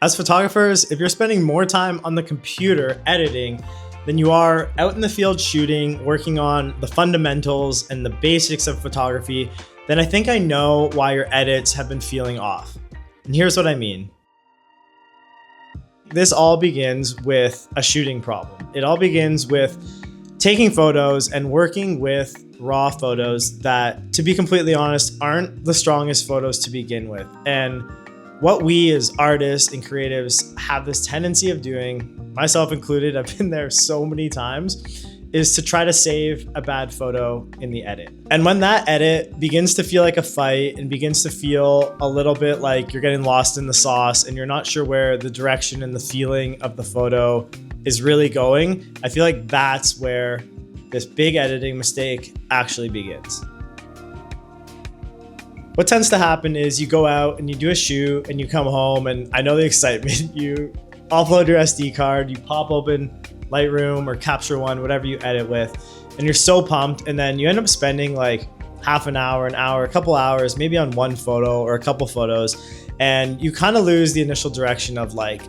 As photographers, if you're spending more time on the computer editing than you are out in the field shooting, working on the fundamentals and the basics of photography, then I think I know why your edits have been feeling off. And here's what I mean. This all begins with a shooting problem. It all begins with taking photos and working with raw photos that, to be completely honest, aren't the strongest photos to begin with. And what we as artists and creatives have this tendency of doing, myself included, I've been there so many times, is to try to save a bad photo in the edit. And when that edit begins to feel like a fight and begins to feel a little bit like you're getting lost in the sauce and you're not sure where the direction and the feeling of the photo is really going, I feel like that's where this big editing mistake actually begins. What tends to happen is you go out and you do a shoot and you come home, and I know the excitement, you upload your SD card, you pop open Lightroom or Capture One, whatever you edit with, and you're so pumped, and then you end up spending like half an hour, a couple hours, maybe on one photo or a couple photos, and you kind of lose the initial direction of like,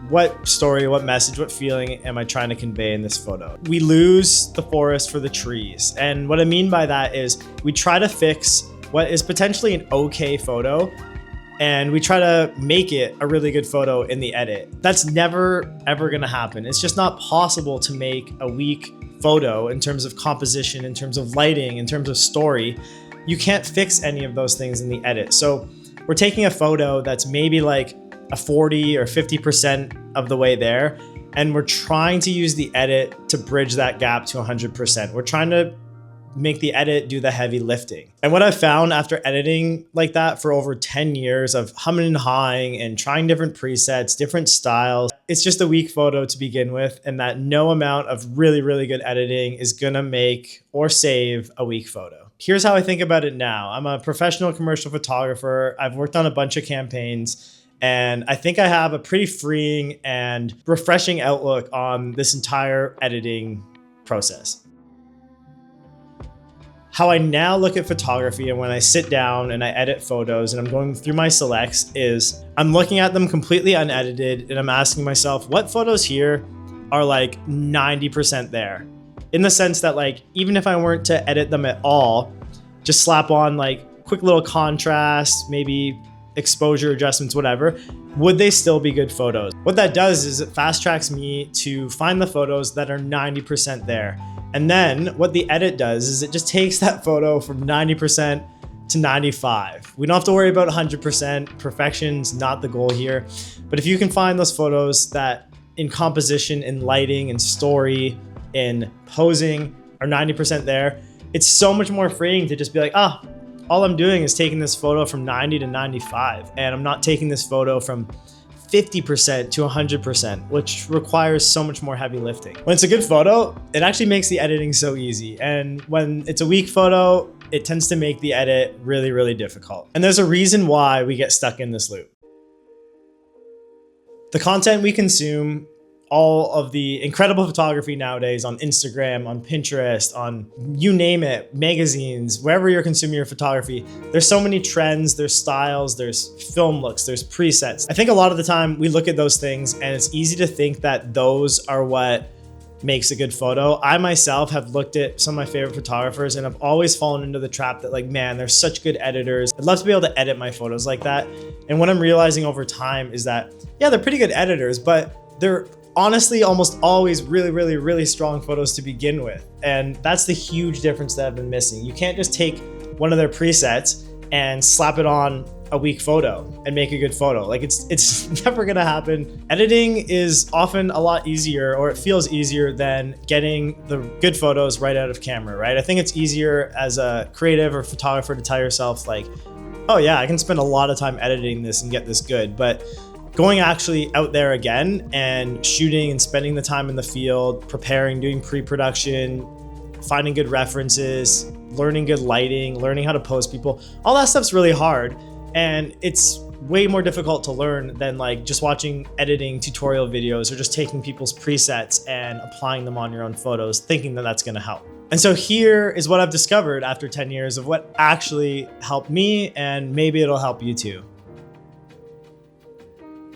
what story, what message, what feeling am I trying to convey in this photo? We lose the forest for the trees. And what I mean by that is we try to fix what is potentially an okay photo, and we try to make it a really good photo in the edit. That's never, ever gonna happen. It's just not possible to make a weak photo in terms of composition, in terms of lighting, in terms of story. You can't fix any of those things in the edit. So we're taking a photo that's maybe like a 40 or 50% of the way there, and we're trying to use the edit to bridge that gap to 100%. We're trying to make the edit do the heavy lifting. And what I've found after editing like that for over 10 years of humming and hawing and trying different presets, different styles, it's just a weak photo to begin with, and that no amount of really, really good editing is gonna make or save a weak photo. Here's how I think about it now. I'm a professional commercial photographer. I've worked on a bunch of campaigns, and I think I have a pretty freeing and refreshing outlook on this entire editing process. How I now look at photography and when I sit down and I edit photos and I'm going through my selects is I'm looking at them completely unedited and I'm asking myself, what photos here are like 90% there? In the sense that like, even if I weren't to edit them at all, just slap on like quick little contrast, maybe exposure adjustments, whatever, would they still be good photos? What that does is it fast tracks me to find the photos that are 90% there. And then what the edit does is it just takes that photo from 90% to 95. We don't have to worry about 100%. Perfection's not the goal here. But if you can find those photos that in composition, in lighting, in story, in posing are 90% there, it's so much more freeing to just be like, all I'm doing is taking this photo from 90 to 95. And I'm not taking this photo from 50% to 100%, which requires so much more heavy lifting. When it's a good photo, it actually makes the editing so easy. And when it's a weak photo, it tends to make the edit really, really difficult. And there's a reason why we get stuck in this loop. The content we consume, all of the incredible photography nowadays on Instagram, on Pinterest, on you name it, magazines, wherever you're consuming your photography, there's so many trends, there's styles, there's film looks, there's presets. I think a lot of the time we look at those things and it's easy to think that those are what makes a good photo. I myself have looked at some of my favorite photographers and I've always fallen into the trap that like, man, they're such good editors. I'd love to be able to edit my photos like that. And what I'm realizing over time is that, yeah, they're pretty good editors, but they're honestly almost always really, really, really strong photos to begin with. And that's the huge difference that I've been missing. You can't just take one of their presets and slap it on a weak photo and make a good photo. Like it's never gonna happen. Editing is often a lot easier, or it feels easier than getting the good photos right out of camera, right? I think it's easier as a creative or photographer to tell yourself like, oh yeah, I can spend a lot of time editing this and get this good. But going actually out there again and shooting and spending the time in the field, preparing, doing pre-production, finding good references, learning good lighting, learning how to pose people, all that stuff's really hard. And it's way more difficult to learn than like just watching editing tutorial videos or just taking people's presets and applying them on your own photos, thinking that that's gonna help. And so here is what I've discovered after 10 years of what actually helped me, and maybe it'll help you too.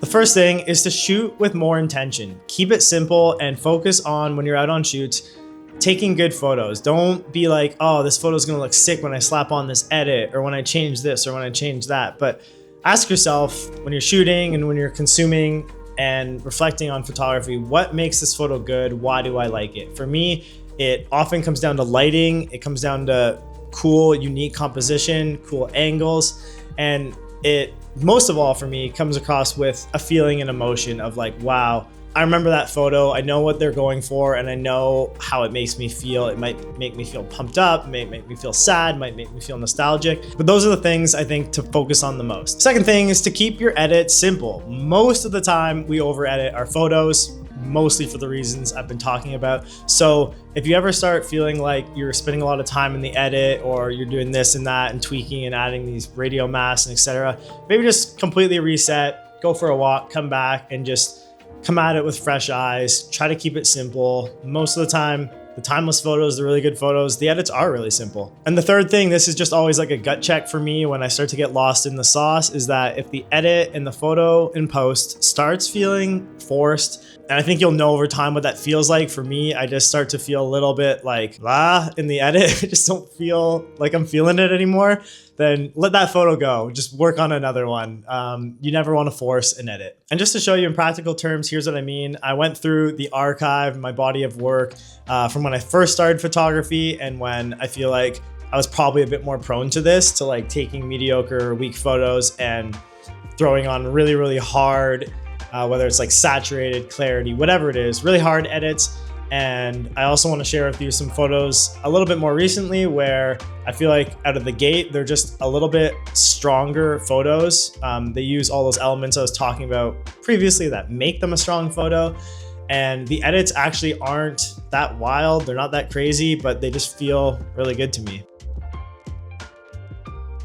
The first thing is to shoot with more intention. Keep it simple and focus on, when you're out on shoots, taking good photos. Don't be like, oh, this photo is gonna look sick when I slap on this edit, or when I change this, or when I change that. But ask yourself, when you're shooting and when you're consuming and reflecting on photography, what makes this photo good? Why do I like it? For me, it often comes down to lighting. It comes down to cool, unique composition, cool angles. And it, most of all for me, comes across with a feeling and emotion of like, wow, I remember that photo. I know what they're going for, and I know how it makes me feel. It might make me feel pumped up, may make me feel sad, might make me feel nostalgic. But those are the things I think to focus on the most. Second thing is to keep your edit simple. Most of the time we over edit our photos, mostly for the reasons I've been talking about. So if you ever start feeling like you're spending a lot of time in the edit, or you're doing this and that and tweaking and adding these radio masks and etc., maybe just completely reset, go for a walk, come back, and just come at it with fresh eyes. Try to keep it simple. Most of the time, the timeless photos, the really good photos, the edits are really simple. And the third thing, this is just always like a gut check for me when I start to get lost in the sauce, is that if the edit and the photo in post starts feeling forced, and I think you'll know over time what that feels like. For me, I just start to feel a little bit like in the edit. I just don't feel like I'm feeling it anymore. Then let that photo go. Just work on another one. You never want to force an edit. And just to show you in practical terms, here's what I mean. I went through the archive, my body of work, from when I first started photography, and when I feel like I was probably a bit more prone to this, to like taking mediocre or weak photos and throwing on really, really hard, whether it's like saturated, clarity, whatever it is, really hard edits. And I also want to share with you some photos a little bit more recently where I feel like out of the gate, they're just a little bit stronger photos. They use all those elements I was talking about previously that make them a strong photo. And the edits actually aren't that wild. They're not that crazy, but they just feel really good to me.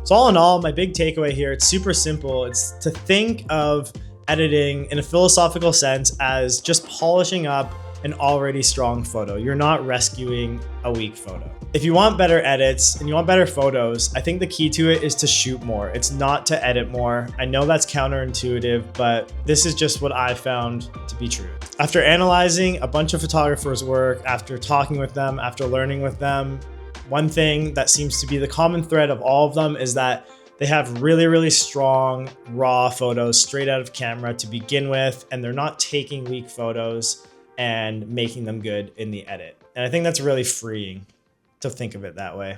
So all in all, my big takeaway here, it's super simple. It's to think of editing in a philosophical sense as just polishing up an already strong photo. You're not rescuing a weak photo. If you want better edits and you want better photos, I think the key to it is to shoot more. It's not to edit more. I know that's counterintuitive, but this is just what I found to be true. After analyzing a bunch of photographers' work, after talking with them, after learning with them, one thing that seems to be the common thread of all of them is that they have really, really strong raw photos straight out of camera to begin with, and they're not taking weak photos and making them good in the edit. And I think that's really freeing to think of it that way.